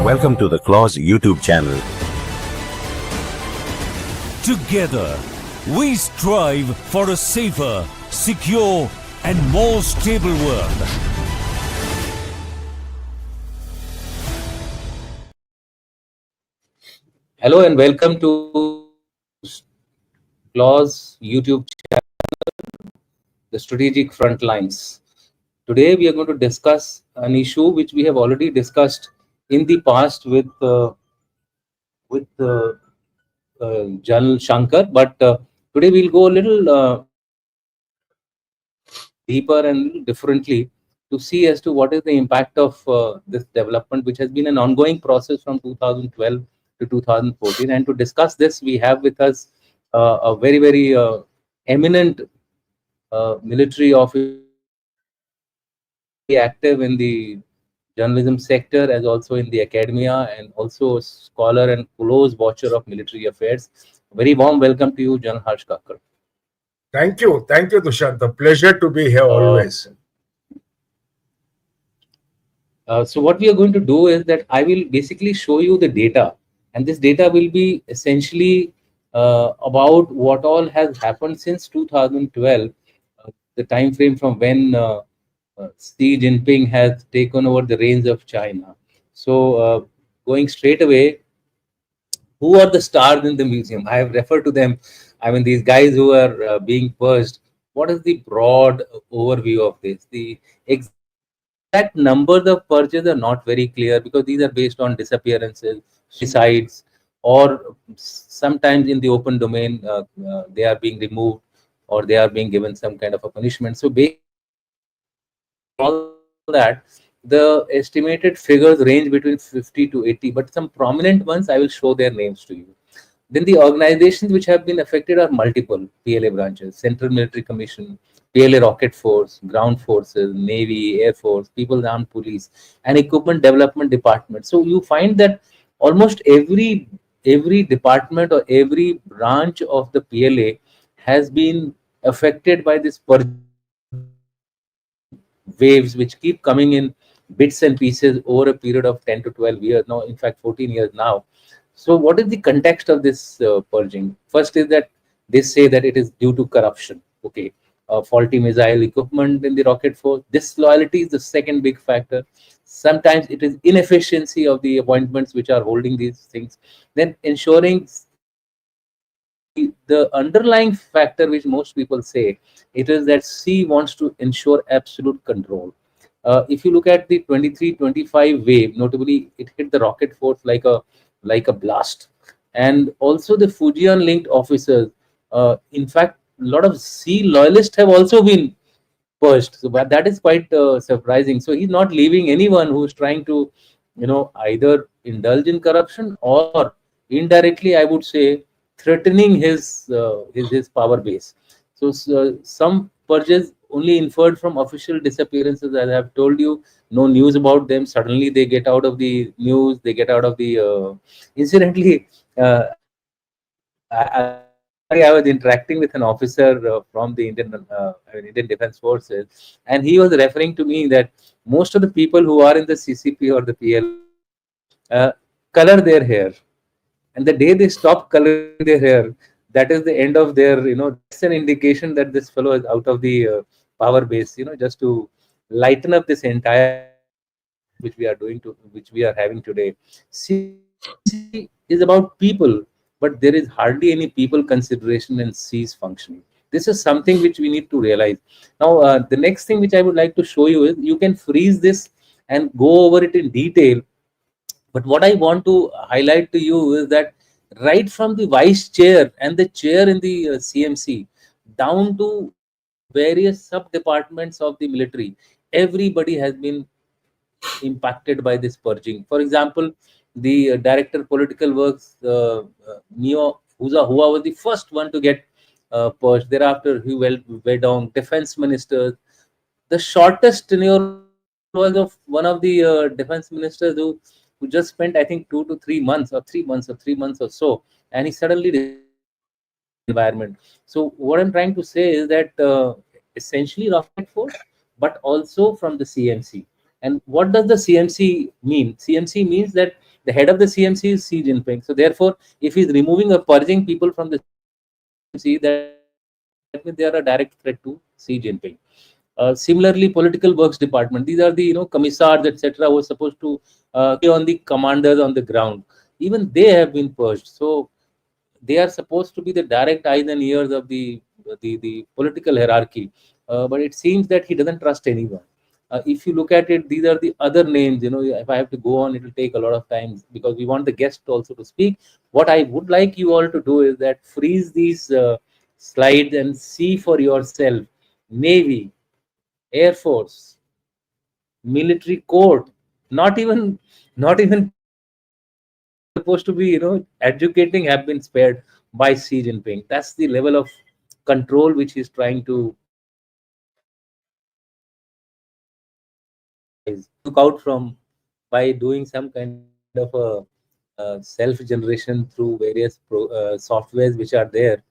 Welcome to the PLA'S YouTube channel. Together, we strive for a safer, secure, and more stable world. Hello and welcome to PLA'S YouTube channel, the Strategic Front Lines. Today we are going to discuss an issue which we have already discussed in the past with General Shankar, but today we'll go a little deeper and differently to see as to what is the impact of this development, which has been an ongoing process from 2012 to 2014. And to discuss this, we have with us a very eminent military officer, active in the journalism sector as also in the academia, and also a scholar and close watcher of military affairs. Very warm welcome to you, General Harsh Kakkar. Thank you, Dushant. A pleasure to be here always. So what we are going to do is that I will basically show you the data, and this data will be essentially about what all has happened since 2012, the time frame from when Xi Jinping has taken over the reins of China. So going straight away, who are the stars in the museum? I have referred to them. I mean, these guys who are being purged. What is the broad overview of this? The exact numbers of purges are not very clear because these are based on disappearances, suicides, or sometimes in the open domain, they are being removed or they are being given some kind of a punishment. So based on all that, the estimated figures range between 50 to 80, but some prominent ones, I will show their names to you. Then the organizations which have been affected are multiple PLA branches: Central Military Commission, PLA Rocket Force, Ground Forces, Navy, Air Force, People's Armed Police, and Equipment Development Department. So you find that almost every department or every branch of the PLA has been affected by this waves, which keep coming in bits and pieces over a period of 10 to 12 years now, in fact 14 years now. So what is the context of this purging? First is that they say that it is due to corruption. Okay, faulty missile equipment in the rocket force. Disloyalty is the second big factor. Sometimes it is inefficiency of the appointments which are holding these things. Then ensuring the underlying factor which most people say, it is that C wants to ensure absolute control. If you look at the 23-25 wave, notably it hit the rocket force like a blast, and also the Fujian linked officers. In fact, a lot of C loyalists have also been purged. So but that is quite surprising. So he's not leaving anyone who's trying to, either indulge in corruption or indirectly, I would say, threatening his power base. So some purges only inferred from official disappearances, as I have told you. No news about them. Suddenly they get out of the news. They get out of the. Incidentally, I was interacting with an officer from the Indian Defense Forces, and he was referring to me that most of the people who are in the CCP or the PL color their hair, and the day they stop coloring their hair, that is the end of their. That's an indication that this fellow is out of the power base. Just to lighten up this entire which we are having today. CC is about people, but there is hardly any people consideration in C's functioning. This is something which we need to realize. Now, the next thing which I would like to show you is you can freeze this and go over it in detail. But what I want to highlight to you is that right from the vice chair and the chair in the CMC down to various sub departments of the military, everybody has been impacted by this purging. For example, the director political works, Neo Hua was the first one to get purged. Thereafter, he went on defense ministers. The shortest tenure was of one of the defense ministers who just spent, I think, 2 to 3 months, or 3 months or so, and he suddenly environment. So what I'm trying to say is that essentially rocket force, but also from the CMC. And what does the CMC mean? CMC means that The head of the CMC is Xi Jinping. So therefore, if he's removing or purging people from the CMC, that means they are a direct threat to Xi Jinping. Similarly, political works department. These are the commissars, etc., who are supposed to on the commanders on the ground. Even they have been purged. So they are supposed to be the direct eyes and ears of the political hierarchy. But it seems that he doesn't trust anyone. If you look at it, these are the other names. If I have to go on, it will take a lot of time because we want the guest also to speak. What I would like you all to do is that freeze these slides and see for yourself. Navy, Air Force, military court, not even supposed to be educating have been spared by Xi Jinping. That's the level of control which he's trying to look out from by doing some kind of a self generation through various softwares which are there.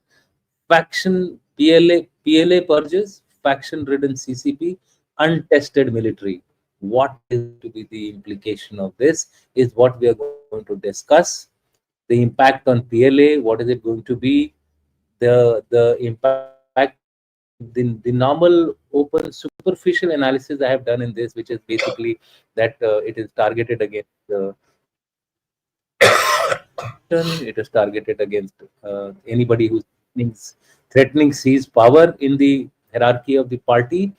Faction PLA purges, faction ridden CCP, untested military. What is to be the implication of this is what we are going to discuss. The impact on PLA, what is it going to be? The impact the normal open superficial analysis I have done in this, which is basically that it is targeted against it is targeted against anybody who's threatening Xi's power in the hierarchy of the party,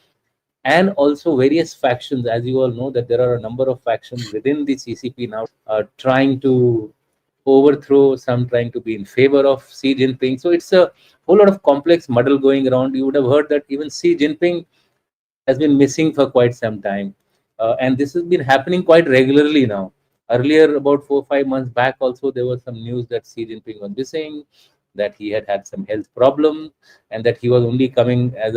and also various factions. As you all know, that there are a number of factions within the CCP now trying to overthrow, some trying to be in favor of Xi Jinping. So it's a whole lot of complex muddle going around. You would have heard that even Xi Jinping has been missing for quite some time. And this has been happening quite regularly now. Earlier, about 4 or 5 months back, also there was some news that Xi Jinping was missing, that he had some health problem, and that he was only coming as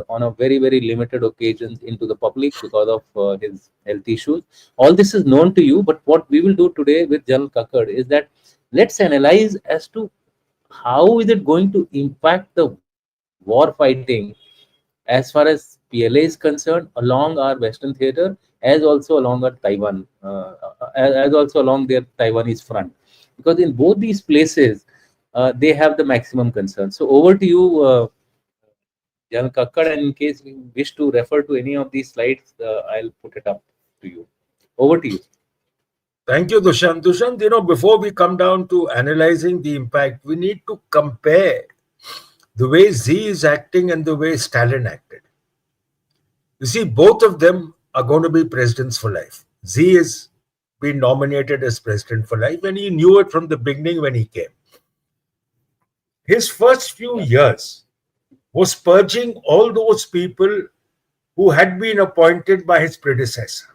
on a very limited occasions into the public because of his health issues. All this is known to you, but what we will do today with General Kakkad is that let's analyze as to how is it going to impact the war fighting as far as PLA is concerned along our Western theater, as also along our Taiwan, as also along their Taiwanese front, because in both these places they have the maximum concern. So over to you, Jan Kakkad, and in case you wish to refer to any of these slides, I'll put it up to you. Over to you. Thank you, Dushant. Dushant, before we come down to analyzing the impact, we need to compare the way Z is acting and the way Stalin acted. You see, both of them are going to be presidents for life. Z is been nominated as president for life, and he knew it from the beginning when he came. His first few years was purging all those people who had been appointed by his predecessor.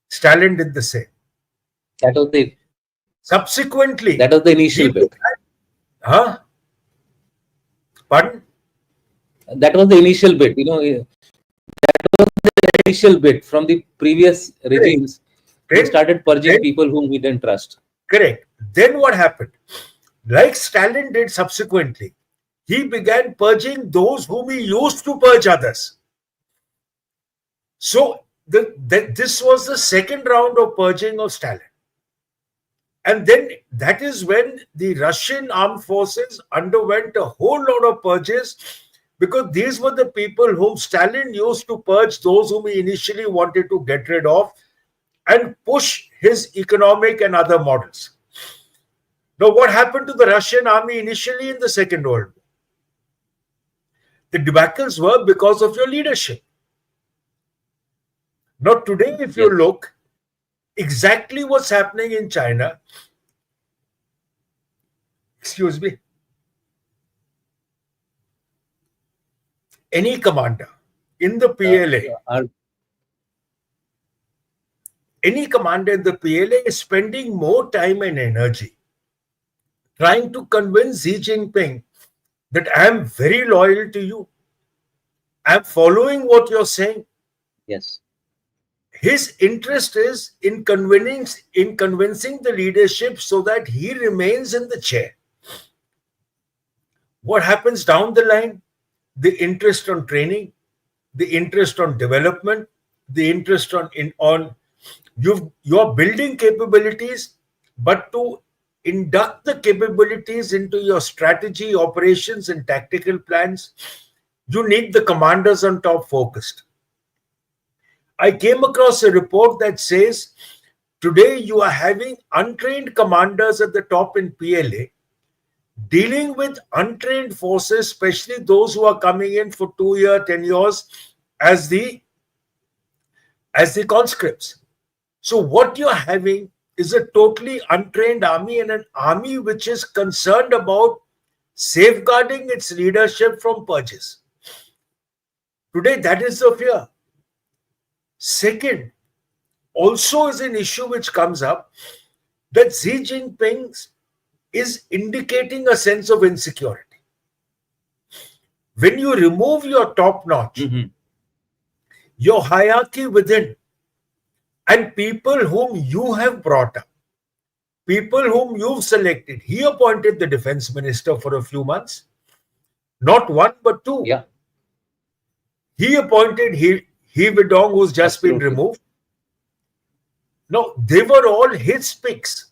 Stalin did the same. That was the Subsequently, that was the initial bit. Huh? Pardon? That was the initial bit. Initial bit from the previous regimes. He started purging people whom he didn't trust. Correct. Then what happened? Like Stalin did subsequently, he began purging those whom he used to purge others. So this was the second round of purging of Stalin. And then that is when the Russian armed forces underwent a whole lot of purges, because these were the people whom Stalin used to purge, those whom he initially wanted to get rid of and push his economic and other models. Now, what happened to the Russian army initially in the Second World War? The debacles were because of your leadership. Now, today, if you look, exactly what's happening in China, excuse me, any commander in the PLA, any commander in the PLA is spending more time and energy trying to convince Xi Jinping that I am very loyal to you. I am following what you're saying. Yes. His interest is in convincing the leadership so that he remains in the chair. What happens down the line? The interest on training, the interest on development, the interest on You're building capabilities, but to induct the capabilities into your strategy, operations, and tactical plans, you need the commanders on top focused. I came across a report that says today you are having untrained commanders at the top in PLA dealing with untrained forces, especially those who are coming in for 2 year, 10 years as the conscripts. So what you're having is a totally untrained army, and an army which is concerned about safeguarding its leadership from purges. Today, that is the fear. Second, also is an issue which comes up that Xi Jinping is indicating a sense of insecurity. When you remove your top notch, your hierarchy within, and people whom you have brought up, people whom you've selected, he appointed the defense minister for a few months, not one but two. Yeah. He appointed He Vidong, who's just been Absolutely. removed. No, they were all his picks.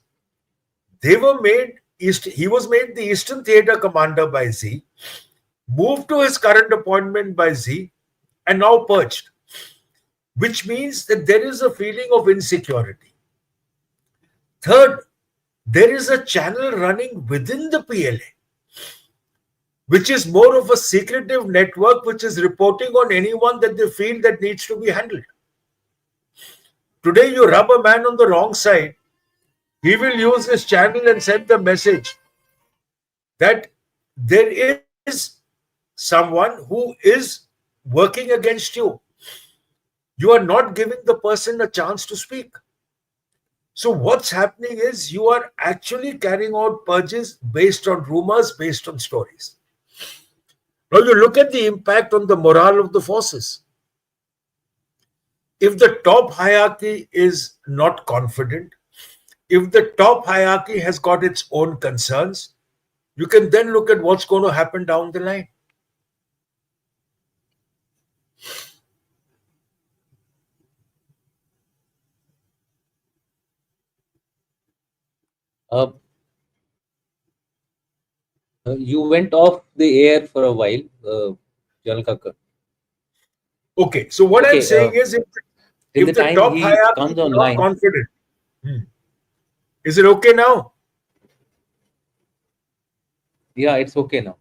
They were made he was made the Eastern Theatre commander by Xi, moved to his current appointment by Xi, and now purged, which means that there is a feeling of insecurity. Third, there is a channel running within the PLA, which is more of a secretive network which is reporting on anyone that they feel that needs to be handled. Today, you rub a man on the wrong side, he will use his channel and send the message that there is someone who is working against you. You are not giving the person a chance to speak. So what's happening is you are actually carrying out purges based on rumors, based on stories. Now you look at the impact on the morale of the forces. If the top hierarchy is not confident, if the top hierarchy has got its own concerns, you can then look at what's going to happen down the line. Uh, you went off the air for a while, General Kakkar. Okay, so what I'm Okay, saying is till the if the time top he hierarchy comes is not online. confident, is it okay now? Yeah, it's okay now.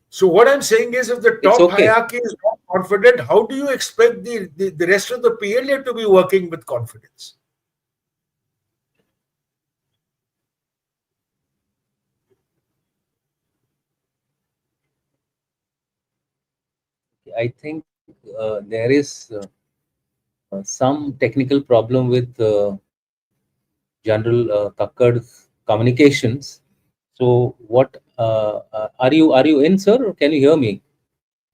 So what I'm saying is if the It's top okay. hierarchy is not confident, how do you expect the rest of the PLA to be working with confidence? I think there is some technical problem with General Kakkar's communications. So, what are you in, sir? Or can you hear me?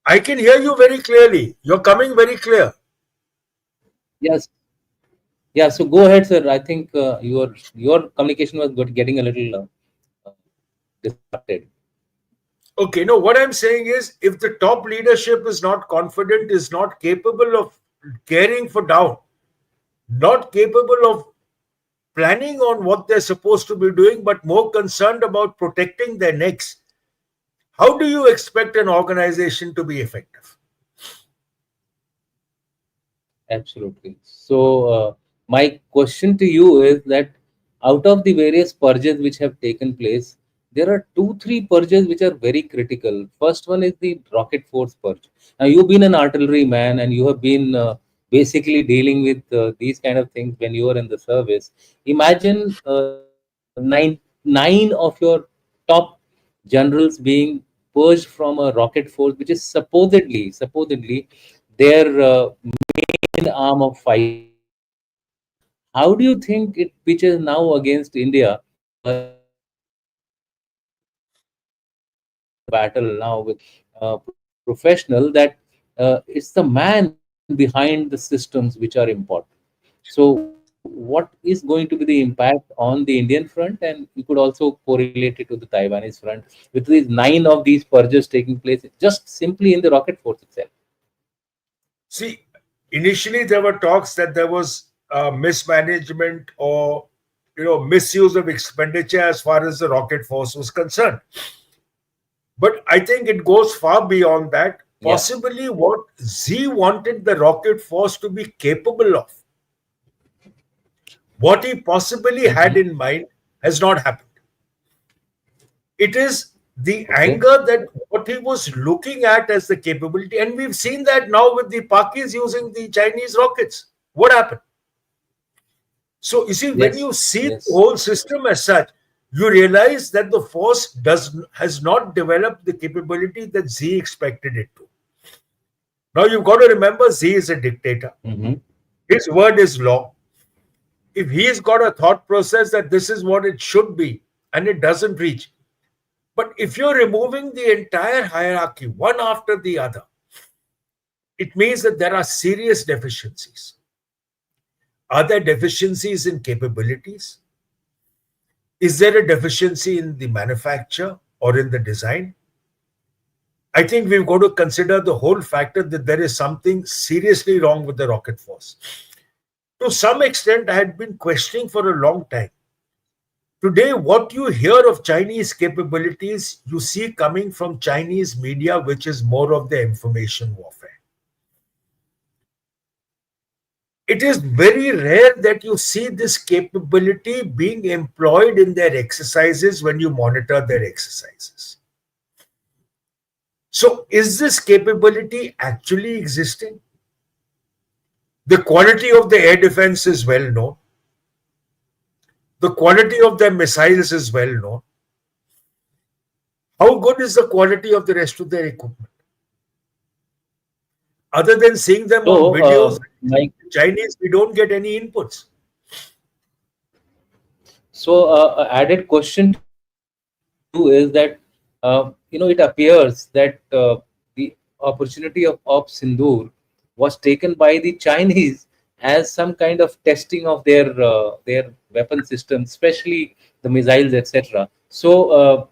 I can hear you very clearly. You're coming very clear. Yes. Yeah. So go ahead, sir. I think your communication was getting a little disrupted. Okay, no, what I'm saying is if the top leadership is not confident, is not capable of caring for down, not capable of planning on what they're supposed to be doing, but more concerned about protecting their necks, how do you expect an organization to be effective? Absolutely. So, my question to you is that out of the various purges which have taken place, there are two, three purges which are very critical. First one is the rocket force purge. Now, you've been an artillery man and you have been basically dealing with these kind of things when you were in the service. Imagine nine of your top generals being purged from a rocket force, which is supposedly their arm of fighting. How do you think it pitches now against India battle now with professional that it's the man behind the systems which are important. So, what is going to be the impact on the Indian front, and you could also correlate it to the Taiwanese front with these 9 of these purges taking place just simply in the rocket force itself? See, Initially, there were talks that there was mismanagement or misuse of expenditure as far as the rocket force was concerned. But I think it goes far beyond that. Yeah. Possibly what Z wanted the rocket force to be capable of, what he possibly had Hmm. in mind, has not happened. It is the Okay. anger that what he was looking at as the capability, and we've seen that now with the Pakis using the Chinese rockets. What happened? So you see, when Yes. you see the Yes. whole system as such, you realize that the force has not developed the capability that Z expected it to. Now you've got to remember, Z is a dictator. Hmm. His word is law. If he's got a thought process that this is what it should be and it doesn't reach, but if you're removing the entire hierarchy one after the other, it means that there are serious deficiencies. Are there deficiencies in capabilities? Is there a deficiency in the manufacture or in the design? I think we've got to consider the whole factor that there is something seriously wrong with the rocket force. To some extent, I had been questioning for a long time. Today, what you hear of Chinese capabilities, you see coming from Chinese media, which is more of the information warfare. It is very rare that you see this capability being employed in their exercises when you monitor their exercises. So, is this capability actually existing? The quality of the air defense is well known. The quality of their missiles is well known. How good is the quality of the rest of their equipment? Other than seeing them on So, videos, my Chinese, we don't get any inputs. So, added question to you is that, it appears that the opportunity of Sindoor was taken by the Chinese as some kind of testing of their weapon systems, especially the missiles, etc. So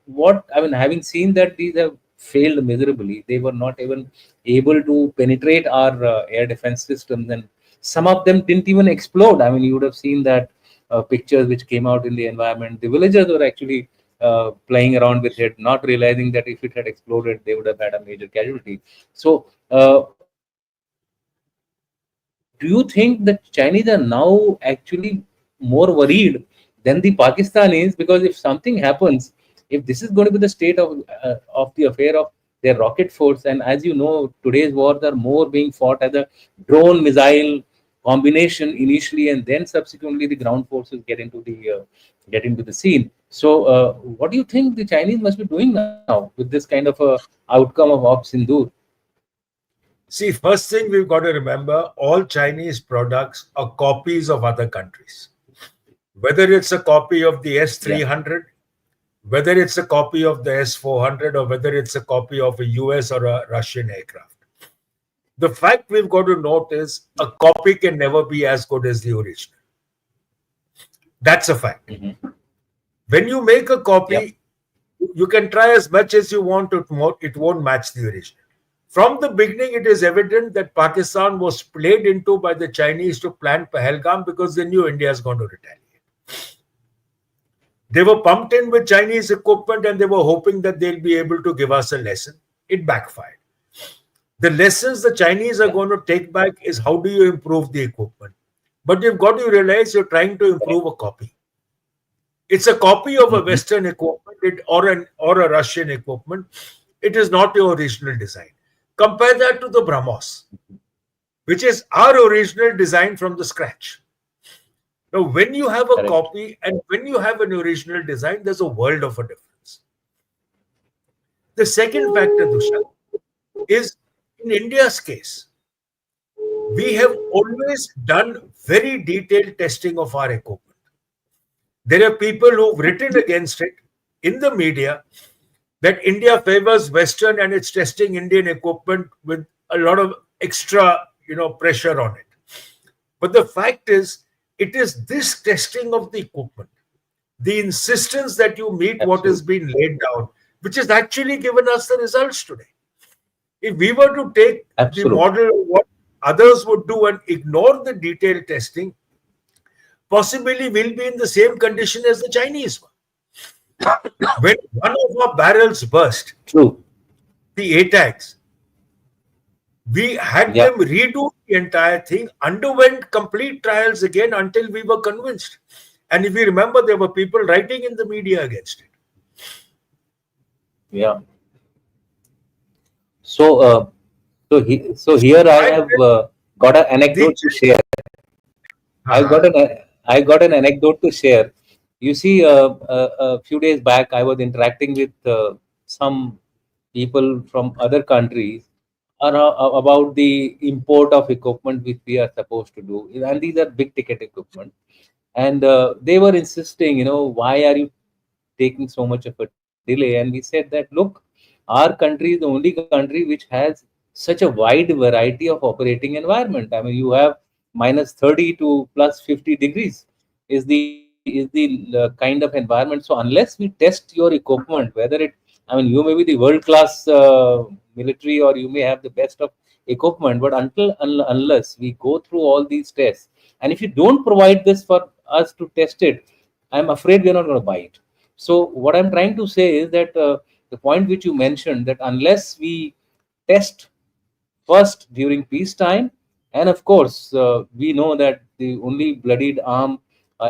what I mean, having seen that these have failed miserably, they were not even able to penetrate our air defense systems, and some of them didn't even explode. I mean, you would have seen that pictures which came out in the environment. The villagers were actually playing around with it, not realizing that if it had exploded, they would have had a major casualty. So, do you think that Chinese are now actually more worried than the Pakistanis? Because if something happens, if this is going to be the state of the affair of their rocket force, and as you know, today's wars are more being fought as a drone missile combination initially, and then subsequently the ground forces get into the scene. So, what do you think the Chinese must be doing now with this kind of a outcome of Op Sindoor? See, first thing we've got to remember, all Chinese products are copies of other countries. Whether it's a copy of the Yeah. S-300, whether it's a copy of the S-400, or whether it's a copy of a US or a Russian aircraft. The fact we've got to note is a copy can never be as good as the original. That's a fact. Hmm. When you make a Yep. copy, you can try as much as you want, it won't match the original. From the beginning, it is evident that Pakistan was played into by the Chinese to plan Pahalgam because they knew India is going to retaliate. They were pumped in with Chinese equipment and they were hoping that they'll be able to give us a lesson. It backfired. The lessons the Chinese are Yeah. going to take back is how do you improve the equipment. But you've got to realize you're trying to improve a copy. It's a copy of a Hmm. Western equipment or a Russian equipment. It is not your original design. Compare that to the BrahMos, which is our original design from the scratch. Now, when you have a Correct. copy and when you have an original design, there's a world of a difference. The second factor, Dusha, is in India's case, we have always done very detailed testing of our equipment. There are people who've written against it in the media that India favors Western and it's testing Indian equipment with a lot of extra, pressure on it. But the fact is, it is this testing of the equipment, the insistence that you meet what has Absolutely. been laid down, which has actually given us the results today. If we were to take the Absolutely. model of what others would do and ignore the detailed testing, possibly will be in the same condition as the Chinese one. When one of our barrels burst, True. the ATAGs, we had Yeah. them redo the entire thing, underwent complete trials again until we were convinced. And if you remember, there were people writing in the media against it. Yeah. So, so here I And have got an the anecdote to share. I've got uh-huh. I got an anecdote to share. You see, a few days back, I was interacting with some people from other countries about the import of equipment which we are supposed to do, and these are big ticket equipment. And they were insisting, why are you taking so much of a delay? And we said that, look, our country is the only country which has such a wide variety of operating environment. I mean, you have minus 30 to plus 50 degrees is the kind of environment. So unless we test your equipment, whether it, I mean, you may be the world class military, or you may have the best of equipment, but unless we go through all these tests, and if you don't provide this for us to test it, I'm afraid we're not going to buy it. So what I'm trying to say is that the point which you mentioned, that unless we test first during peacetime, and of course we know that the only bloodied arm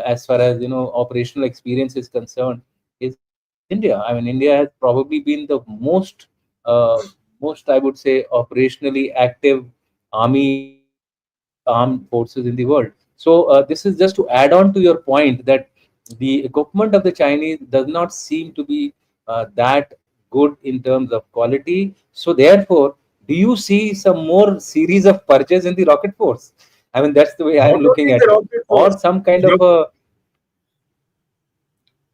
as far as operational experience is concerned is India. I mean, India has probably been the uh, most, I would say, operationally active army armed forces in the world. So this is just to add on to your point that the equipment of the Chinese does not seem to be that good in terms of quality. So therefore, do you see some more series of purges in the rocket force? I mean, that's the way I am Not looking only in at the it, rocket or force, some kind of you're, a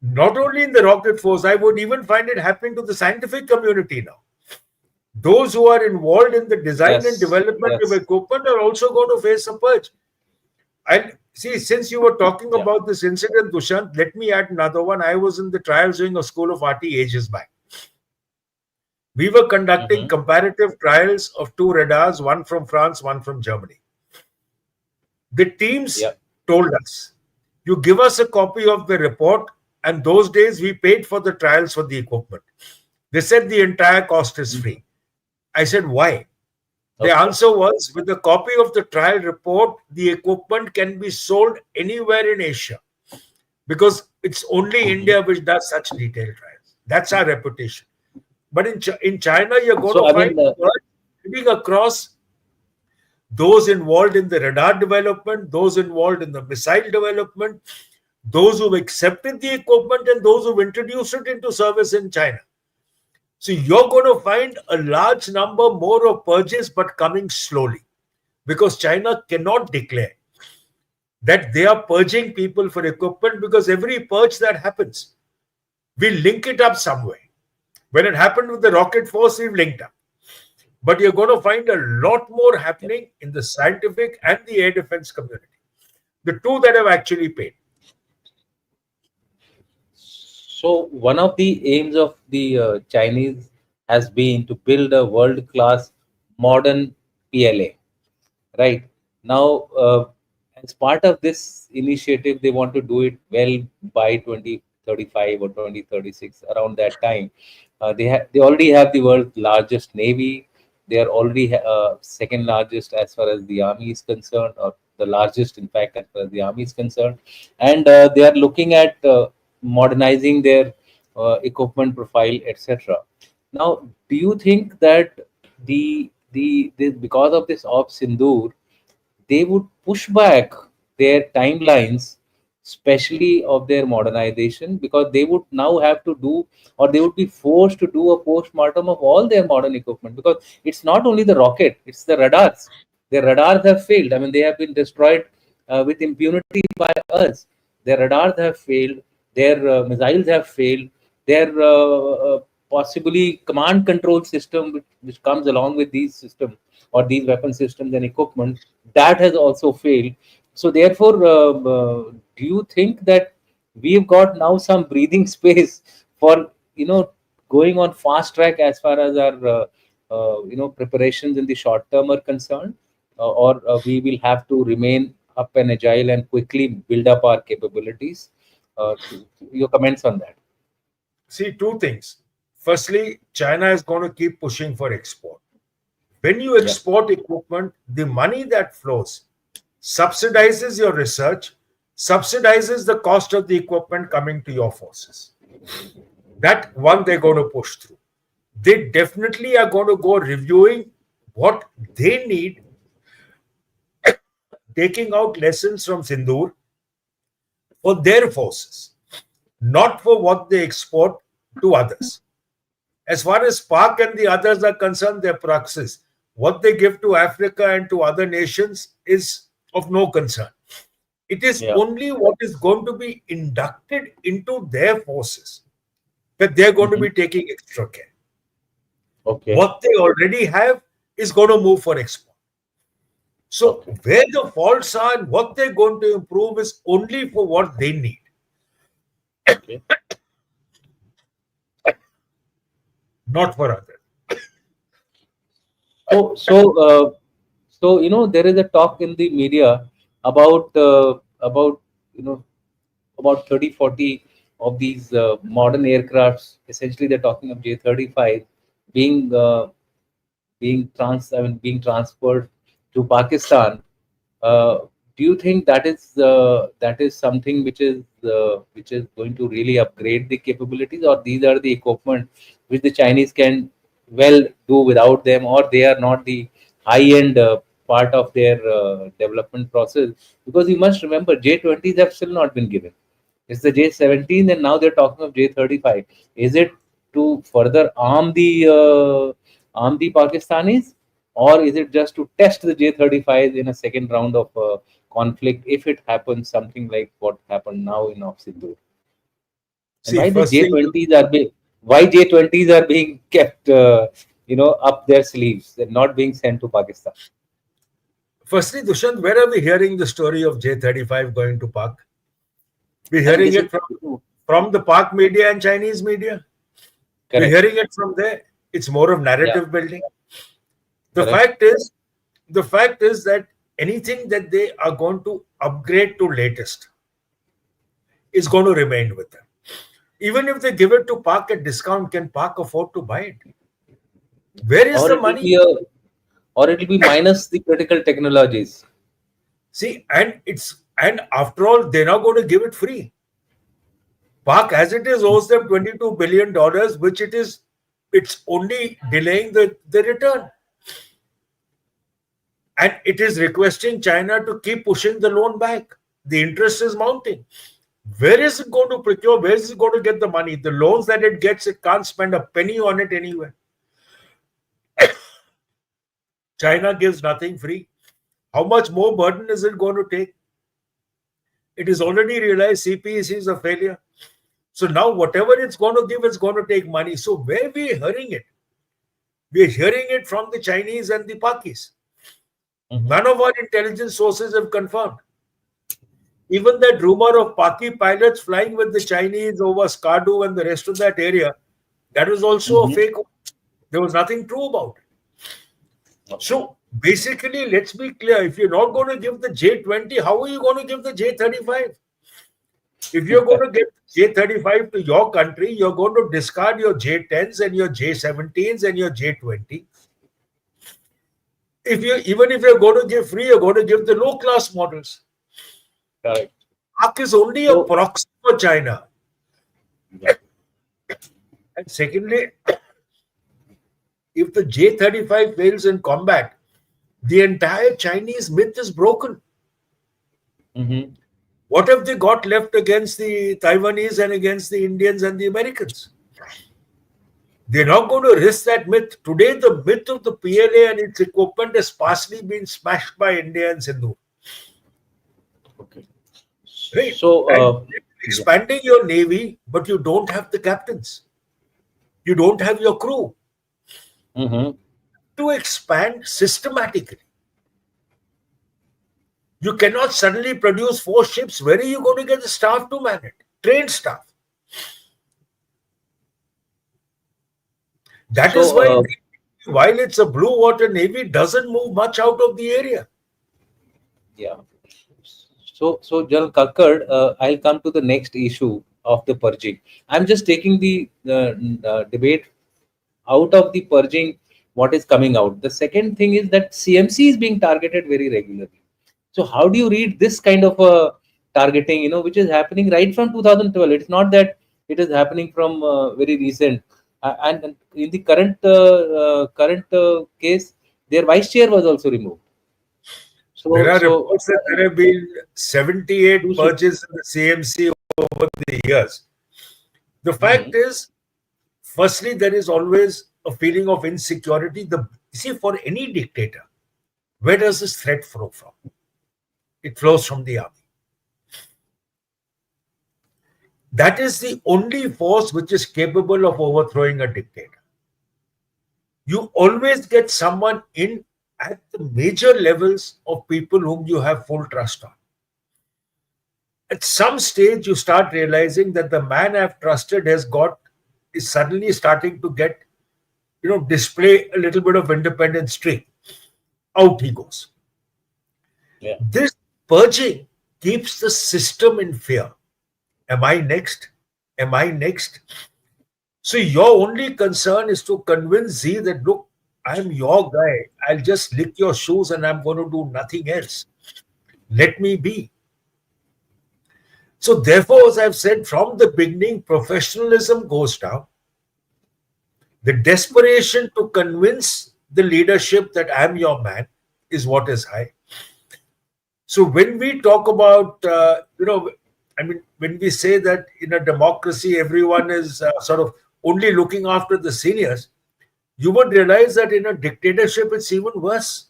not only in the rocket force, I would even find it happening to the scientific community now. Those who are involved in the design and yes, development of yes, equipment are also going to face a purge. And see, since you were talking yeah, about this incident, Dushant, let me add another one. I was in the trials wing of School of RT ages back. We were conducting hmm, comparative trials of two radars, one from France, one from Germany. The teams yeah, told us, you give us a copy of the report, and those days we paid for the trials for the equipment. They said the entire cost is mhm, free. I said, why? The okay, answer was, with the copy of the trial report, the equipment can be sold anywhere in Asia because it's only hmm. India which does such detailed trials. That's our reputation. But in China, you're going So to I find mean, sitting across those involved in the radar development, those involved in the missile development, those who've accepted the equipment, and those who've introduced it into service in China. So you're going to find a large number more of purges, but coming slowly because China cannot declare that they are purging people for equipment, because every purge that happens, we link it up somewhere. When it happened with the rocket force, we've linked up. But you're going to find a lot more happening in the scientific and the air defense community. The two that have actually paid. so one of the aims of the Chinese has been to build a world-class modern PLA. Right now, as part of this initiative, they want to do it well by 2035 or 2036. Around that time, they already have the world's largest navy. They are already second largest as far as the army is concerned, or the largest, in fact, as far as the army is concerned. And they are looking at modernizing their equipment profile, etc. Now, do you think that the because of this op Sindoor, they would push back their timelines, especially of their modernization, because they would now have to do, or they would be forced to do a post-mortem of all their modern equipment, because it's not only the rocket, it's the radars. Their radars have failed. I mean, they have been destroyed with impunity by us. Their radars have failed, their missiles have failed, their possibly command control system which comes along with these systems, or these weapon systems and equipment, that has also failed. So therefore, do you think that we've got now some breathing space for going on fast track as far as our preparations in the short term are concerned? or we will have to remain up and agile and quickly build up our capabilities? Your comments on that? See, two things. Firstly, China is going to keep pushing for export. When you Yeah. export equipment, the money that flows subsidizes your research, subsidizes the cost of the equipment coming to your forces. That one they're going to push through. They definitely are going to go reviewing what they need, taking out lessons from Sindoor for their forces, not for what they export to others. As far as Pak and the others are concerned, they're proxies. What they give to Africa and to other nations is of no concern. It is Yeah. only what is going to be inducted into their forces that they're going to Mhm. be taking extra care. Okay. What they already have is going to move for export. So, Okay. where the faults are and what they're going to improve is only for what they need, Okay. not for others. So, there is a talk in the media about you know about 30, 40 of these modern aircrafts. Essentially, they're talking of J-35 being being transferred to Pakistan. Uh, do you think that is something which is going to really upgrade the capabilities, or these are the equipment which the Chinese can well do without them, or they are not the high-end part of their development process? Because you must remember, J-20s have still not been given. It's the J-17, and now they're talking of J-35. Is it to further arm the Pakistanis, or is it just to test the J-35 in a second round of conflict if it happens something like what happened now in Off Sindoor? And See, first thing, why J-20s are being kept up their sleeves and not being sent to Pakistan? firstly, Dushant, where are we hearing the story of J-35 going to Pak? We're I mean, hearing this is it from the Pak media and Chinese media. We're correct. hearing it from there. It's more of Yeah, narrative building. The correct. fact is, the fact is that anything that they are going to upgrade to latest is going to remain with them. Even if they give it to Pak at discount, can Pak afford to buy it? Where is Or the it will money? be or it will be minus the critical technologies. See, and after all, they're not going to give it free. Pak, as it is, owes them $22 billion, which it's only delaying the return. And it is requesting China to keep pushing the loan back. The interest is mounting. Where is it going to procure? Where is it going to get the money? The loans that it gets, it can't spend a penny on it anywhere. China gives nothing free. How much more burden is it going to take? It is already realized CPEC is a failure. So now whatever it's going to give, it's going to take money. So where we are hearing it? We are hearing it from the Chinese and the Pakis. None of our intelligence sources have confirmed. Even that rumor of Paki pilots flying with the Chinese over Skardu and the rest of that area, that was also a Mhm. fake. There was nothing true about it. So basically, let's be clear. If you're not going to give the J-20, how are you going to give the J-35? If you're going to get J-35 to your country, you're going to discard your J-10s and your J-17s and your J-20. Even if you're going to give free, you're going to give the low-class models. Correct. Pak is only a So, proxy for China. yeah. And secondly, if the J-35 fails in combat, the entire Chinese myth is broken. Mhm. What have they got left against the Taiwanese and against the Indians and the Americans? They're not going to risk that myth. Today, the myth of the PLA and its equipment has partially been smashed by India and Sindhu. Okay. Right? So, And yeah. expanding your navy, but you don't have the captains. You don't have your crew. Mhm. To expand systematically. You cannot suddenly produce 4 ships. Where are you going to get the staff to man it? Trained staff. That is So, why while it's a blue water navy, doesn't move much out of the area. Yeah. So General Kakkad, I'll come to the next issue of the purging. I'm just taking the debate out of the purging, what is coming out. The second thing is that CMC is being targeted very regularly. So how do you read this kind of a targeting, which is happening right from 2012? It's not that it is happening from very recent. And in the current case, their vice chair was also removed. There So, are so reports that there have been 78 who should? purges in the CMC over the years. The fact Mhm. is, firstly, there is always a feeling of insecurity. See, for any dictator, where does this threat flow from? It flows from the army. That is the only force which is capable of overthrowing a dictator. You always get someone in at the major levels of people whom you have full trust on. At some stage, you start realizing that the man I've trusted is suddenly starting to get, display a little bit of independent streak. Out he goes. Yeah. This purging keeps the system in fear. Am I next? Am I next? So your only concern is to convince Z that, look, I'm your guy. I'll just lick your shoes and I'm going to do nothing else. Let me be. So therefore, as I've said from the beginning, professionalism goes down. The desperation to convince the leadership that I'm your man is what is high. So when we talk about, when we say that in a democracy, everyone is sort of only looking after the seniors, you would realize that in a dictatorship, it's even worse.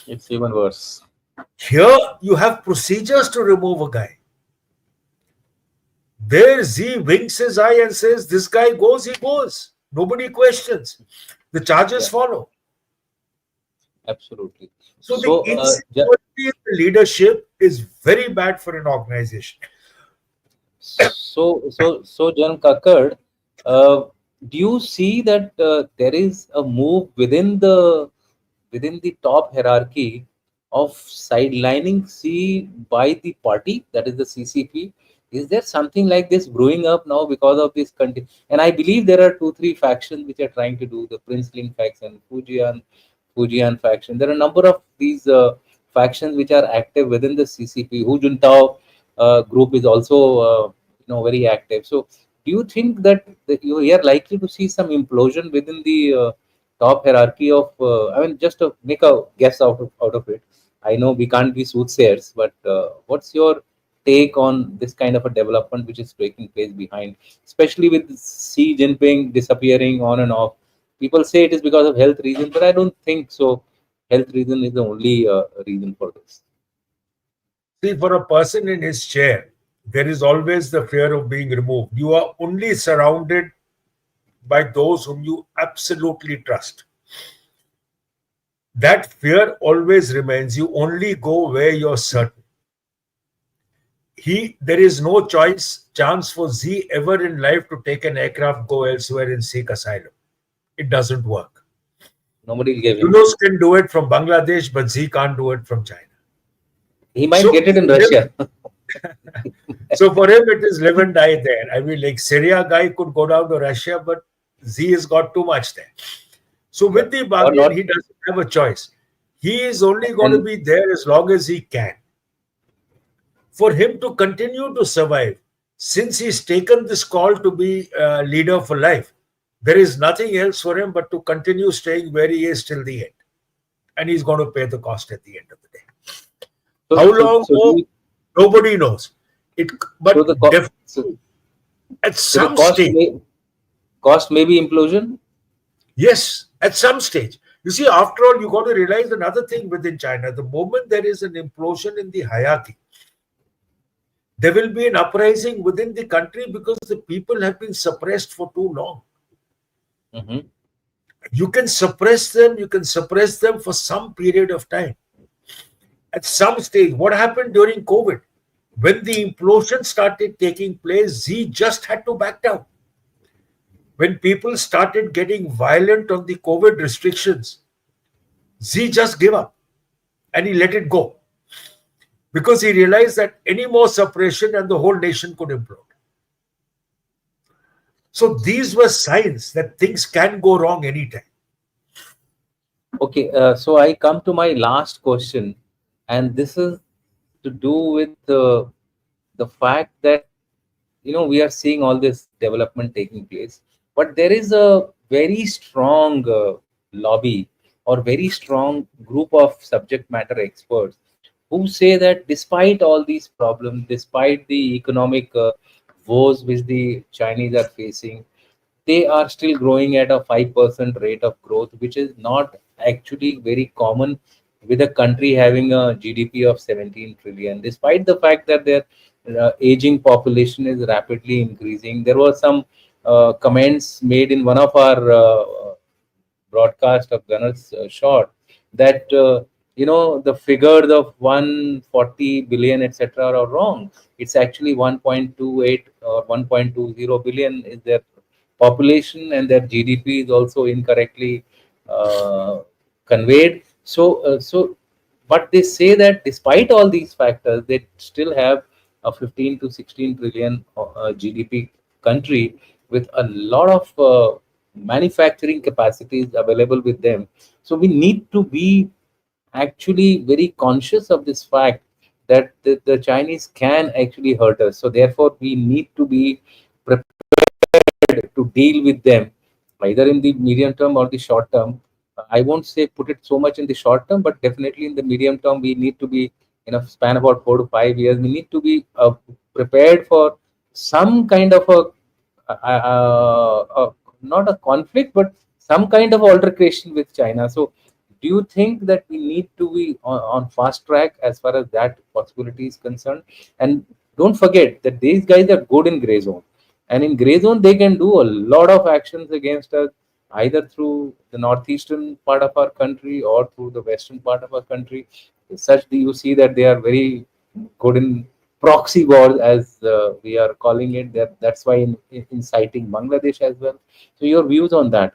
It's even worse. Here, you have procedures to remove a guy. There, Z winks his eye and says, this guy goes, he goes. Nobody questions. The charges Yeah, follow. absolutely. So the Ja- insecurity in the leadership is very bad for an organization. so Jan Kakkad, uh, do you see that there is a move within the top hierarchy of sidelining C by the party, that is the CCP? Is there something like this brewing up now because of this And I believe there are two, three factions which are trying to do the Princeling faction, Fujian faction. There are a number of these factions which are active within the CCP. Hu Juntao group is also very active. So, do you think that you are likely to see some implosion within the top hierarchy of? I mean, just to make a guess out of it. I know we can't be soothsayers, but what's your take on this kind of a development which is taking place behind, especially with Xi Jinping disappearing on and off? People say it is because of health reasons, but I don't think so. Health reason is the only reason for this. See, for a person in his chair, there is always the fear of being removed. You are only surrounded by those whom you absolutely trust. That fear always remains. You only go where you're certain. There is no chance for Z ever in life to take an aircraft, go elsewhere and seek asylum. It doesn't work. Nobody will give him. Yunus can do it from Bangladesh, but Z can't do it from China. He might So get it in for him, Russia. so for him, it is live and die there. I mean, like Syria guy could go down to Russia, but Z has got too much there. So Yeah. with the Or bargain, not. he doesn't have a choice. He is only going to And be there as long as he can. For him to continue to survive, since he's taken this call to be a leader for life, there is nothing else for him but to continue staying where he is till the end. And he's going to pay the cost at the end of the day. so, How so, long so, do more? you, Nobody knows. so But the co- definitely at so the some stage, cost may be implosion. yes, at some stage. You see, after all, you got to realize another thing within China. The moment there is an implosion in the hierarchy, there will be an uprising within the country because the people have been suppressed for too long. Mhm. You can suppress them for some period of time. At some stage, what happened during COVID? When the implosion started taking place, Z just had to back down. When people started getting violent on the COVID restrictions, Xi just gave up and he let it go because he realized that any more suppression and the whole nation could implode. So these were signs that things can go wrong anytime. Okay, so I come to my last question, and this is to do with the fact that we are seeing all this development taking place, but there is a very strong lobby or very strong group of subject matter experts who say that despite all these problems, despite the economic woes which the Chinese are facing, they are still growing at a 5% rate of growth, which is not actually very common with a country having a GDP of 17 trillion. Despite the fact that their aging population is rapidly increasing, there were some comments made in one of our broadcast of Gunner's short that the figures of 140 billion etc. are wrong. It's actually 1.28 or 1.20 billion is their population, and their GDP is also incorrectly uh, conveyed. But they say that despite all these factors, they still have a 15 to 16 trillion GDP country with a lot of manufacturing capacities available with them. So we need to be actually very conscious of this fact that the Chinese can actually hurt us. So therefore, we need to be to deal with them either in the medium term or the short term. I won't say put it so much in the short term, but definitely in the medium term, we need to be in a span about 4 to 5 years. We need to be prepared for some kind of not a conflict, but some kind of altercation with China. So, do you think that we need to be on fast track as far as that possibility is concerned? And don't forget that these guys are good in gray zone, and in gray zone they can do a lot of actions against us, either through the northeastern part of our country or through the western part of our country. Such do you see that they are very good in proxy wars, as we are calling it. That's why in inciting Bangladesh as well. So your views on that?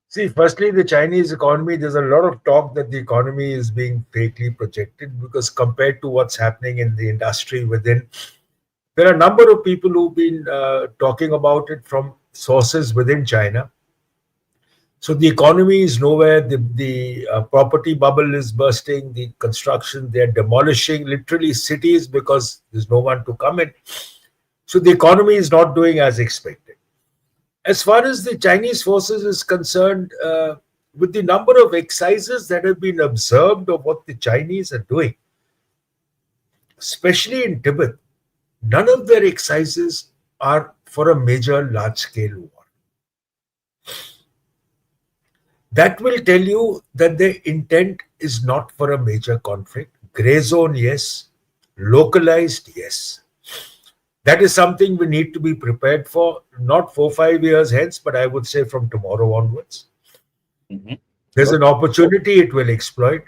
See, firstly, the Chinese economy, there's a lot of talk that the economy is being fakely projected because compared to what's happening in the industry within, there are a number of people who've been talking about it from sources within China. So the economy is nowhere. The property bubble is bursting. The construction, they're demolishing literally cities because there's no one to come in. So the economy is not doing as expected. As far as the Chinese forces is concerned, with the number of exercises that have been observed of what the Chinese are doing, especially in Tibet, none of their exercises are for a major large-scale war. That will tell you that their intent is not for a major conflict. Gray zone, yes. Localized, yes. That is something we need to be prepared for, not 4 5 years hence, but I would say from tomorrow onwards. Mhm. There's an opportunity it will exploit.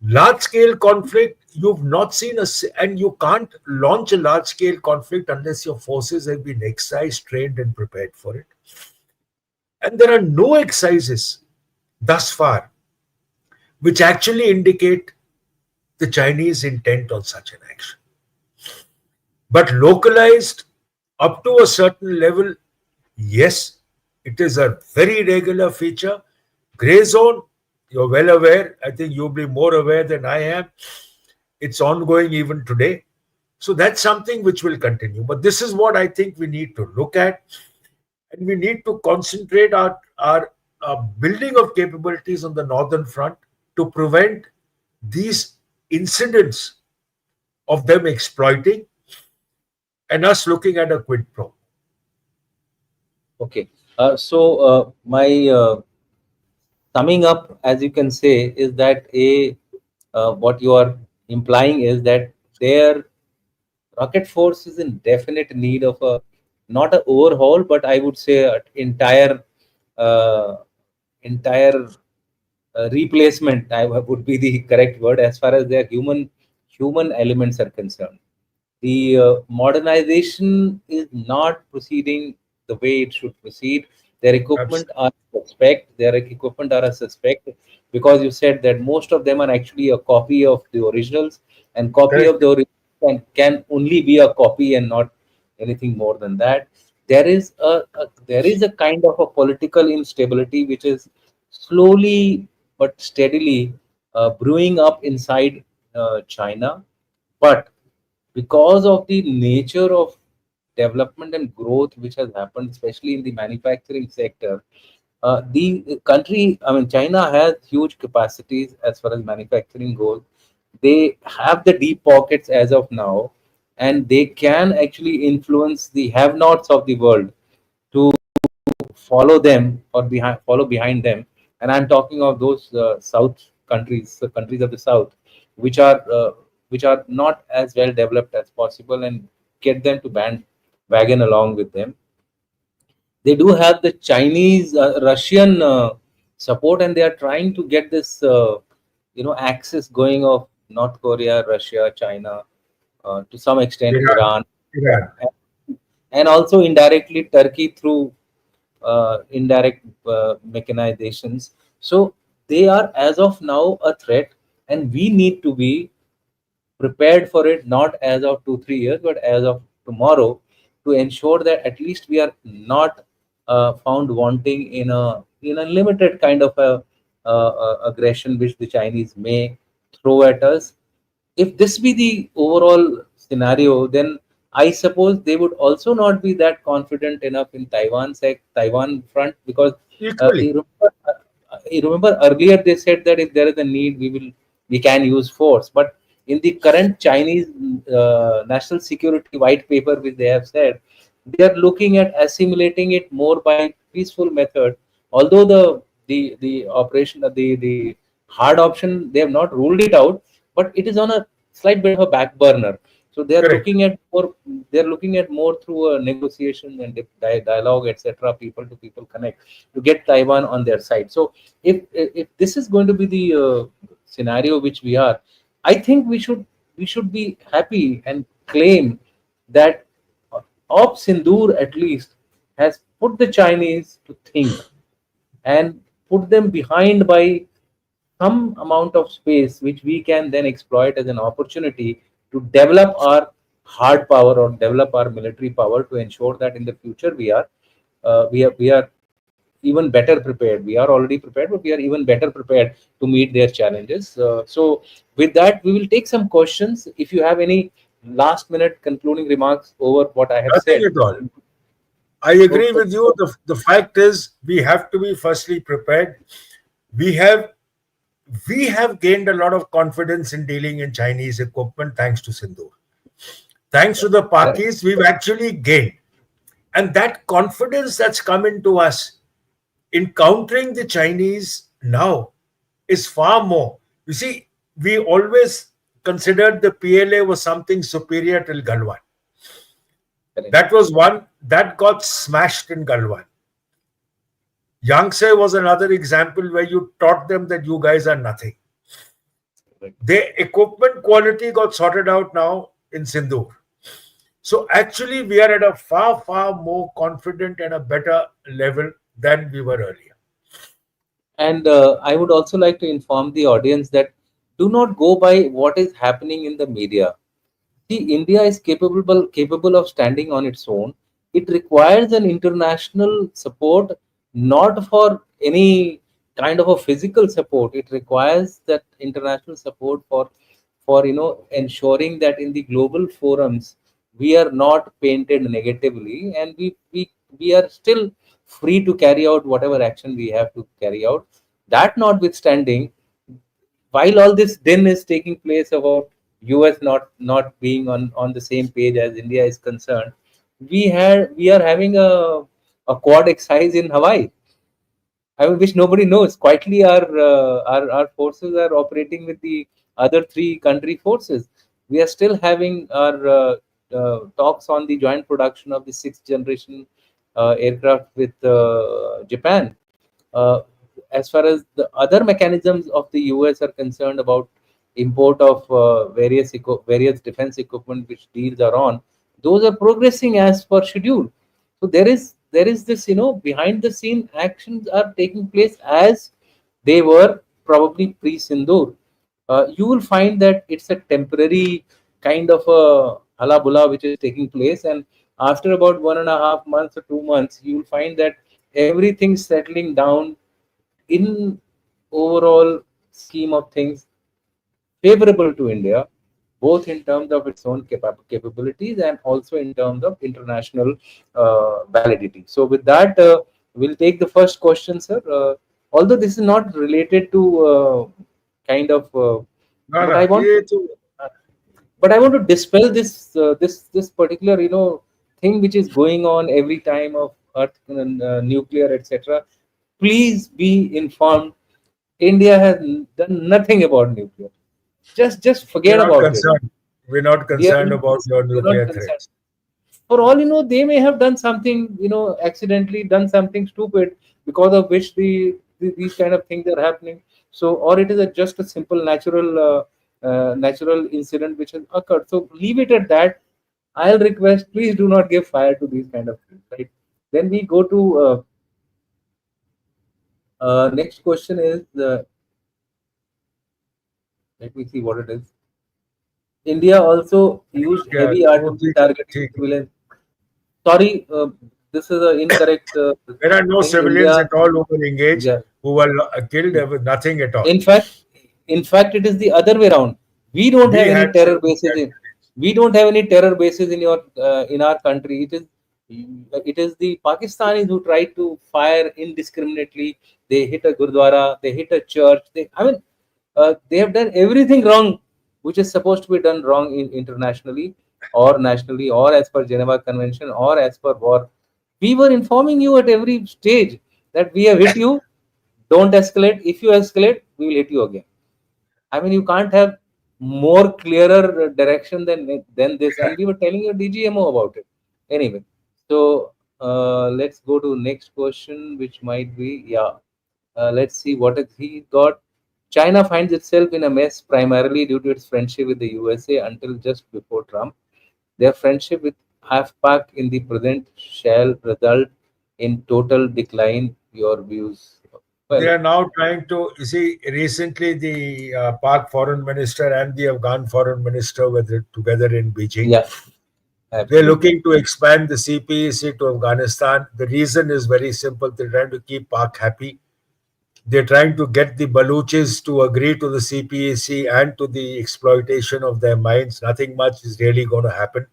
Large scale conflict, you've not seen and you can't launch a large scale conflict unless your forces have been exercised, trained, and prepared for it. And there are no exercises thus far which actually indicate the Chinese intent on such an action. But localized up to a certain level, yes, it is a very regular feature. Gray zone, you're well aware. I think you'll be more aware than I am. It's ongoing even today. So that's something which will continue. But this is what I think we need to look at. And we need to concentrate our building of capabilities on the northern front to prevent these incidents of them exploiting and us looking at a quid pro. Okay. My summing up, as you can say, is that what you are implying is that their rocket force is in definite need of a not an overhaul, but I would say an uh, entire replacement. Would be the correct word as far as their human elements are concerned. The modernization is not proceeding the way it should proceed. Their equipment Absolutely. are suspect. Their equipment are a suspect because you said that most of them are actually a copy of the originals, and copy of Correct. the original can only be a copy and not anything more than that. There is a kind of a political instability which is slowly but steadily brewing up inside China. But because of the nature of development and growth which has happened, especially in the manufacturing sector, the country, I mean, China has huge capacities as far as manufacturing goes. They have the deep pockets as of now, and they can actually influence the have-nots of the world to follow them or follow behind them. And I'm talking of those south countries, the countries of the south, which are uh, which are not as well developed as possible, and get them to bandwagon along with them. They do have the Chinese, Russian support, and they are trying to get this, axis going of North Korea, Russia, China, to some extent Iran. Iran, Iran. and also indirectly Turkey through indirect mechanizations. So they are as of now a threat, and we need to be prepared for it, not as of 2 3 years but as of tomorrow, to ensure that at least we are not found wanting in a limited kind of aggression which the Chinese may throw at us. If this be the overall scenario, then I suppose they would also not be that confident enough in Taiwan front, because Equally. you remember earlier they said that if there is a need, we can use force. But in the current Chinese national security white paper, which they have said, they are looking at assimilating it more by peaceful method. Although the operation, the hard option, they have not ruled it out, but it is on a slight bit of a back burner. So they are Correct. looking at more. They are looking at more through a negotiation and dialogue, etc. People to people connect to get Taiwan on their side. So if this is going to be the scenario which we are, I think we should be happy and claim that Op Sindoor at least has put the Chinese to think and put them behind by some amount of space which we can then exploit as an opportunity to develop our hard power or develop our military power, to ensure that in the future we are even better prepared. We are already prepared, but we are even better prepared to meet their challenges. So with that, we will take some questions. If you have any last minute concluding remarks over what I have Nothing said. at all. I agree Okay. with you. The fact is, we have to be firstly prepared. We have we have gained a lot of confidence in dealing in Chinese equipment thanks to Sindhu. Thanks to the Correct. Pakis, we've actually gained. And that confidence that's come into us in countering the Chinese now is far more. You see, we always considered the PLA was something superior till Galwan. Correct. That was one that got smashed in Galwan. Yangtze was another example where you taught them that you guys are nothing. Correct. Their equipment quality got sorted out now in Sindhu. So actually, we are at a far, far more confident and a better level than we were earlier. And I would also like to inform the audience that do not go by what is happening in the media. See, India is capable of standing on its own. It requires an international support, not for any kind of a physical support. It requires that international support for ensuring that in the global forums we are not painted negatively, and we are still free to carry out whatever action we have to carry out. That notwithstanding, while all this din is taking place about US not being on the same page as India is concerned, we are having a quad exercise in Hawaii. I mean, which nobody knows. Quietly, our forces are operating with the other three country forces. We are still having our talks on the joint production of the sixth generation aircraft with Japan. Uh, as far as the other mechanisms of the US are concerned about import of various defense equipment which deals are on, those are progressing as per schedule. So there is there is this, behind the scene actions are taking place as they were probably pre-Sindoor. You will find that it's a temporary kind of a halabula which is taking place, and after about 1.5 months or 2 months, you will find that everything's settling down in overall scheme of things favorable to India, both in terms of its own capabilities and also in terms of international validity. So, with that, we'll take the first question, sir. Although this is not related to kind of, No, but no, I want to, uh, but I want to dispel this particular thing which is going on every time of Earth nuclear, etc. Please be informed. India has done nothing about nuclear. Just we're forget not about it. concerned. We're not We are concerned about your we're not nuclear concerned. threats. For all you know, they may have done something, accidentally done something stupid because of which these kind of things are happening. So, or it is just a simple natural incident which has occurred. So, leave it at that. I'll request, please do not give fire to these kind of things. Right. Then we go to next question is let me see what it is. India also used Yeah, heavy वो artillery ठीक targeting ठीक है. civilians. Sorry, this is an incorrect There are no thing. civilians India, at all who were engaged, yeah. who were killed with nothing at all. In fact, it is the other way around. We don't have We any had terror civilian bases in. casualties. We don't have any terror bases in our country. It is the Pakistanis who try to fire indiscriminately. They hit a gurdwara. They hit a church. They have done everything wrong, which is supposed to be done wrong internationally or nationally or as per Geneva Convention or as per war. We were informing you at every stage that we have hit you. Don't escalate. If you escalate, we will hit you again. I mean, you can't have more clearer direction than this. And we were telling your DGMO about it. Anyway, so let's go to next question, which might be, yeah. Let's see what has he got. China finds itself in a mess primarily due to its friendship with the USA until just before Trump. Their friendship with AFPAC in the present shall result in total decline. Your views? They Well, are now trying to, you see, recently the Pak foreign minister and the Afghan foreign minister were together in Beijing. yeah, They're absolutely. looking to expand the CPEC to Afghanistan. The reason is very simple. They're trying to keep Pak happy. They're trying to get the Baluchis to agree to the CPEC and to the exploitation of their mines. Nothing much is really going to happen.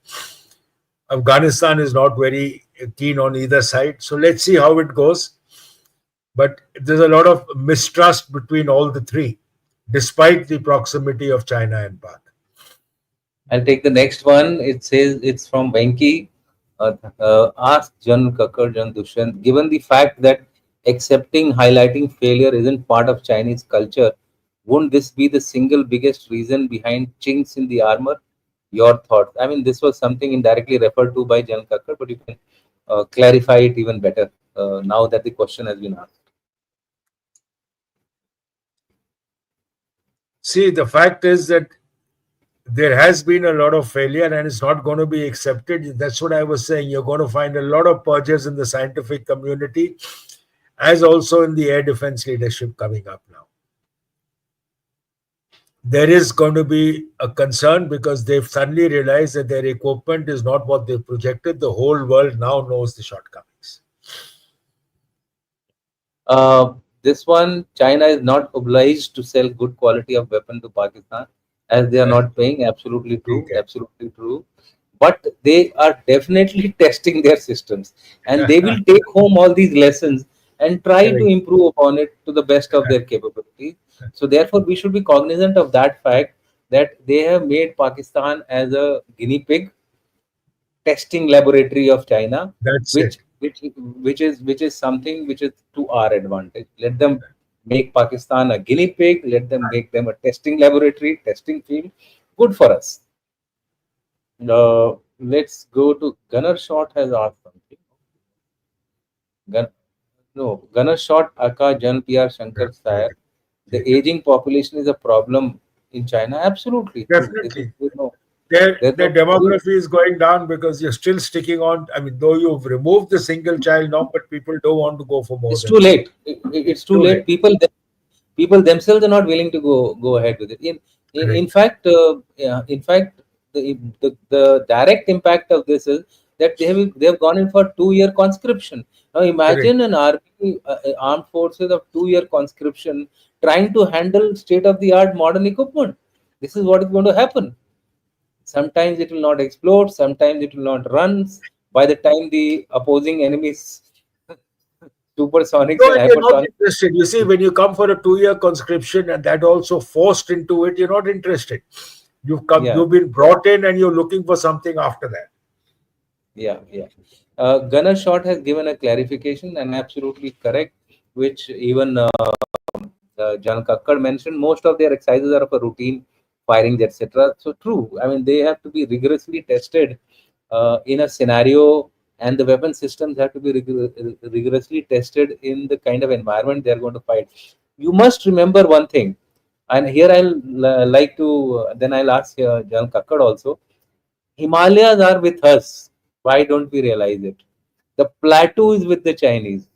Afghanistan is not very keen on either side. So let's see how it goes. But there's a lot of mistrust between all the three, despite the proximity of China and Pak. I'll take the next one. It says it's from Venki. Ask Jan Kakar, Jan Dushyant, given the fact that accepting highlighting failure isn't part of Chinese culture, wouldn't this be the single biggest reason behind chinks in the armor? Your thoughts? I mean, this was something indirectly referred to by Jan Kakar, but you can clarify it even better now that the question has been asked. See, the fact is that there has been a lot of failure and it's not going to be accepted. That's what I was saying. You're going to find a lot of purges in the scientific community, as also in the air defense leadership coming up now. There is going to be a concern because they've suddenly realized that their equipment is not what they projected. The whole world now knows the shortcomings. This one, China is not obliged to sell good quality of weapon to Pakistan as they are not paying. Absolutely true. Okay. Absolutely true. But they are definitely testing their systems, and they will take home all these lessons and try to Correct. improve upon it to the best of their capability. So, therefore, we should be cognizant of that fact that they have made Pakistan as a guinea pig testing laboratory of China, That's it. which is something which is to our advantage. Let them make Pakistan a guinea pig. Let them make them a testing laboratory, testing field. Good for us. Let's go to Gunner Shot has asked something. Gun, no, Gunner Shot Aka Jan PR Shankar Sire. The Okay. aging population is a problem in China. Absolutely true. This is Definitely. There's their no value. demography is going down because you're still sticking on. I mean, though you've removed the single child now, but people don't want to go for more It's than too one. late. It's too Too late. late. People themselves are not willing to go ahead with it. In Correct. fact, yeah, in fact, the direct impact of this is that they have gone in for 2 year conscription. Now Correct. imagine an army, armed forces of 2 year conscription trying to handle state of the art modern equipment. This is what is going to happen. Sometimes it will not explode, sometimes it will not run. By the time the opposing enemies supersonics No, and and you're not hypersonics. interested. You see, when you come for a 2 year conscription and that also forced into it, you're not interested. Yeah, You've been brought in and you're looking for something after that. yeah. Gunner Short has given a clarification and absolutely correct, which even John Kakkar mentioned. Most of their exercises are for routine firings, etc. So true. I mean, they have to be rigorously tested in a scenario, and the weapon systems have to be rigorously tested in the kind of environment they are going to fight. You must remember one thing, and here I'll like to. Then I'll ask John Kakkar also. Himalayas are with us. Why don't we realize it? The plateau is with the Chinese,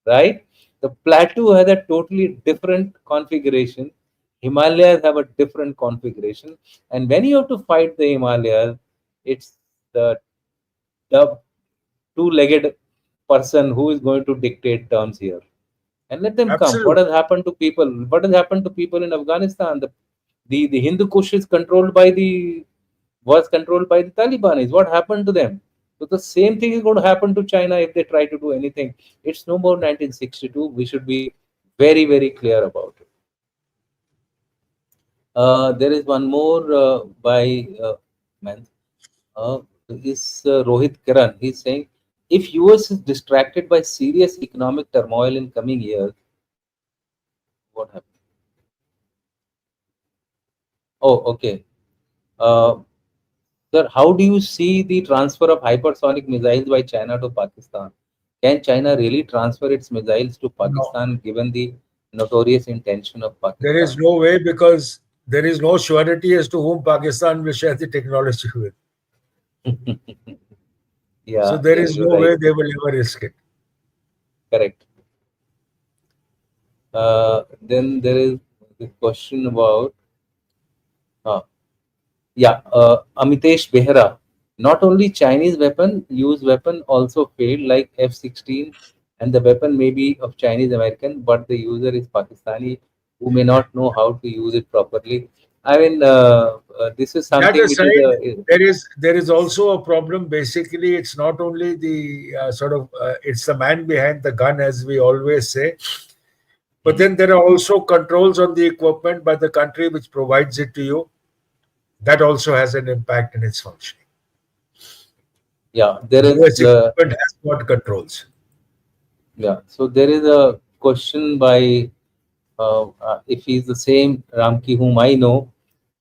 right? The plateau has a totally different configuration. Himalayas have a different configuration. And when you have to fight the Himalayas, it's the, the two-legged person who is going to dictate terms here. And let them come. What Absolutely. has happened to people? What has happened to people in Afghanistan? The Hindu Kush is controlled by the was controlled by the Taliban. Is what happened to them. So the same thing is going to happen to China if they try to do anything. It's no more 1962. We should be very, very clear about it. There is one more by man. Is Rohit Kiran. He's saying, if US is distracted by serious economic turmoil in coming years, what happens? Oh, okay. Uh, Sir, how do you see the transfer of hypersonic missiles by China to Pakistan? Can China really transfer its missiles to No, Pakistan given the notorious intention of there is Pakistan? no way because there is no surety as to whom Pakistan will share the technology with. So Yeah, there yeah, is you're no right. way they will ever risk it. Correct. Then there is the question about, uh, yeah, Amitesh Behra. Not only Chinese weapon also failed like F-16, and the weapon may be of Chinese American, but the user is Pakistani who may not know how to use it properly. I mean, this is That something which is aside, a there is also a problem. Basically, it's not only the it's the man behind the gun, as we always say, but Mhm. then there are also controls on the equipment by the country which provides it to you. That also has an impact in its functioning. Yeah. There is US equipment has got controls. yeah. So there is a question by if he's the same Ramki whom I know.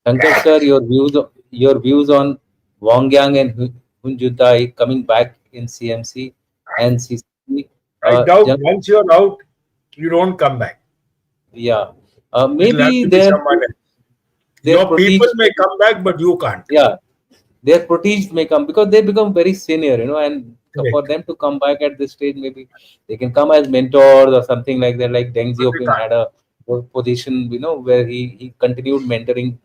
Shankar sir, your views on Wang Yang and Hun Jutai coming back in CMC and CCP. I Uh, doubt Jan- once you're out, you don't come back. yeah, It'll have maybe to be someone else. their Your people protege, may come back, but you can't. yeah, their protege may come because they become very senior, and for Correct. them to come back at this stage, maybe they can come as mentors or something like that. Like Deng But they Xiaoping can't. had a position, where he continued mentoring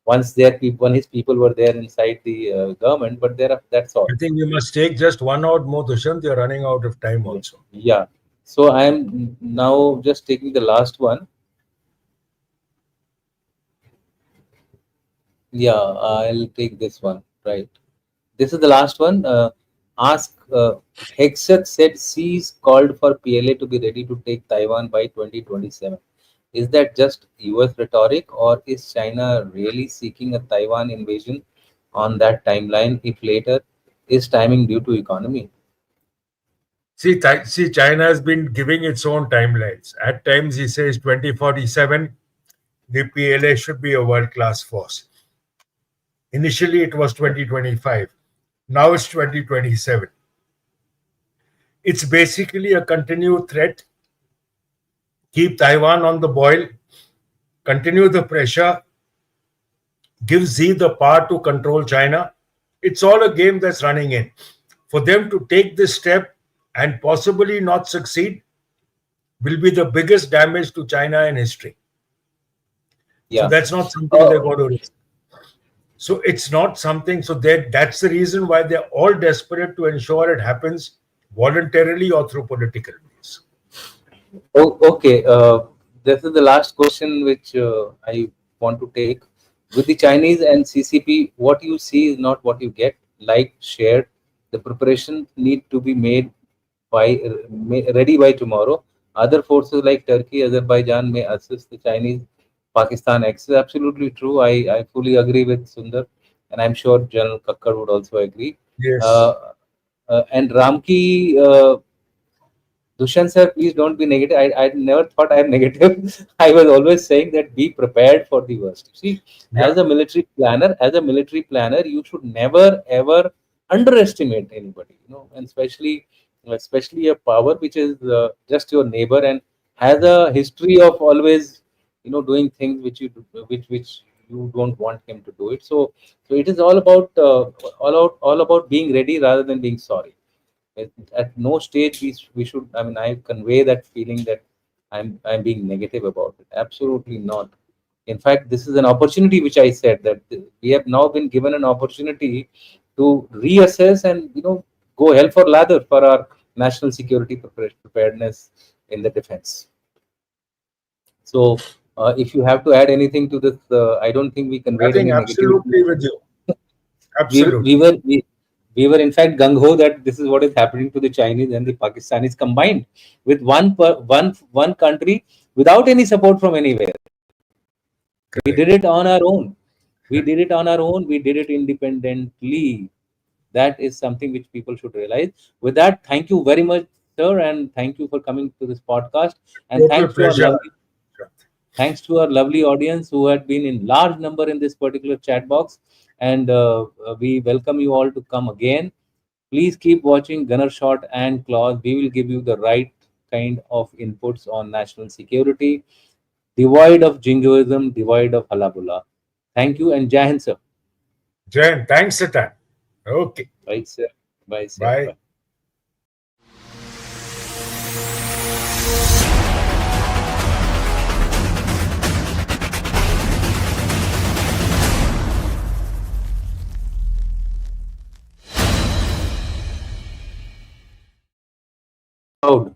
once when his people were there inside the government. But that's all. I think you must take just one out more, Dushant. You're running out of time Yeah. also. Yeah. So I am now just taking the last one. Yeah, I'll take this one. Right. This is the last one. Ask Hexet said C's called for PLA to be ready to take Taiwan by 2027. Is that just US rhetoric, or is China really seeking a Taiwan invasion on that timeline? If later, is timing due to economy? See, China has been giving its own timelines. At times, he says 2047, the PLA should be a world class force. Initially, it was 2025. Now it's 2027. It's basically a continued threat. Keep Taiwan on the boil, continue the pressure, give Xi the power to control China. It's all a game that's running in. For them to take this step and possibly not succeed will be the biggest damage to China in history. So Yeah. that's not something they're Oh, going to risk. So it's not something. So that's the reason why they're all desperate to ensure it happens voluntarily or through political means. okay. This is the last question which I want to take. With the Chinese and CCP, what you see is not what you get. Like shared, the preparation need to be made by ready by tomorrow. Other forces like Turkey, Azerbaijan may assist the Chinese. Pakistan X is absolutely true. I fully agree with Sundar, and I'm sure General Kakkar would also agree. Yes. Uh, and Ramki. Dushan sir, please don't be negative. I never thought I am negative. I was always saying that be prepared for the worst. See, Yeah. as a military planner, you should never ever underestimate anybody. You know, and especially a power which is just your neighbor and has a history of always, doing things which you don't want him to do it. So it is all about all about being ready rather than being sorry. At no stage we should, I mean, I convey that feeling that I'm being negative about it. Absolutely not. In fact, this is an opportunity which I said that we have now been given an opportunity to reassess and go hell for lather for our national security preparedness in the defense. So if you have to add anything to this, I don't think we conveyed Nothing, any negativity. absolutely with you. we, we Absolutely. were we, we were in fact gung ho that this is what is happening to the Chinese and the Pakistanis combined with one country without any support from anywhere. We did Correct. it on our own. We did it on our own. We did it independently. That is something which people should realize. With that, thank you very much, sir, and thank you for coming to this podcast. And Total pleasure. thanks to our lovely audience who had been in large number in this particular chat box. And we welcome you all to come again. Please keep watching Gunner Shot and Clause. We will give you the right kind of inputs on national security, devoid of jingoism, devoid of halabula. Thank you and Jai Hind, sir. Jen, thanks a ton. Okay. Bye, sir. Bye, sir. Bye. Bye. Proud.